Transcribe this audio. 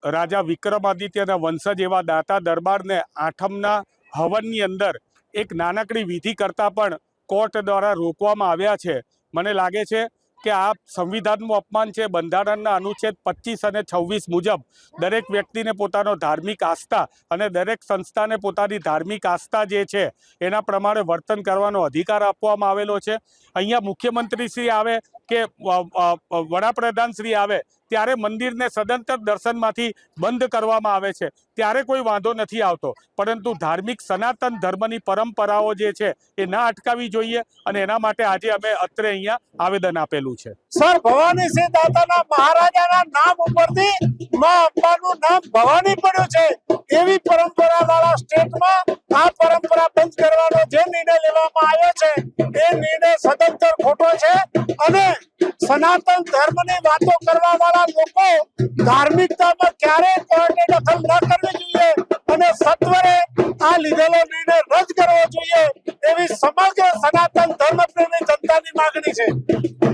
રાજા વિક્રમાદિત્યના વંશજ એવા દાતા દરબારને આઠમના હવનની અંદર એક નાનકડી વિધિ કરતાં પણ કોર્ટ દ્વારા રોકવામાં આવ્યા છે। મને લાગે છે કે આ સંવિધાનનું અપમાન છે। બંધારણના અનુચ્છેદ 25 અને 26 મુજબ દરેક વ્યક્તિને પોતાનો ધાર્મિક આસ્થા અને દરેક સંસ્થાને પોતાની ધાર્મિક આસ્થા જે છે એના પ્રમાણે વર્તન કરવાનો અધિકાર આપવામાં આવેલો છે। અહીંયા મુખ્યમંત્રી શ્રી આવે કે વડાપ્રધાન શ્રી આવે ત્યારે મંદિરને સદંતર દર્શનમાંથી બંધ કરવામાં આવે છે, ત્યારે કોઈ વાંધો નથી આવતો, પરંતુ ધાર્મિક સનાતન ધર્મની પરંપરાઓ જે છે એ ના અટકાવવી જોઈએ અને એના માટે આજે અમે અત્રે અહીંયા આવેદન આપેલું છે। સર, ભવાની સિંહ દાતાના મહારાજાના નામ ઉપરથી માં અંબાનું નામ ભવાની પડ્યું છે। એવી પરંપરા વાળા સ્ટેટમાં આ પરંપરા બંધ કરવાનો જે નિર્ણય લેવામાં આવ્યો છે એ નિર્ણય સદંતર ખોટો છે અને સનાતન ધર્મની વાતો કરવા વાળા લોકો ધાર્મિકતામાં ક્યારેય કોર્ટે દખલ ન કરવી જોઈએ અને સત્વરે આ લીધેલો નિર્ણય રદ કરવો જોઈએ એવી સમગ્ર સનાતન ધર્મ પ્રેમી જનતાની માંગણી છે।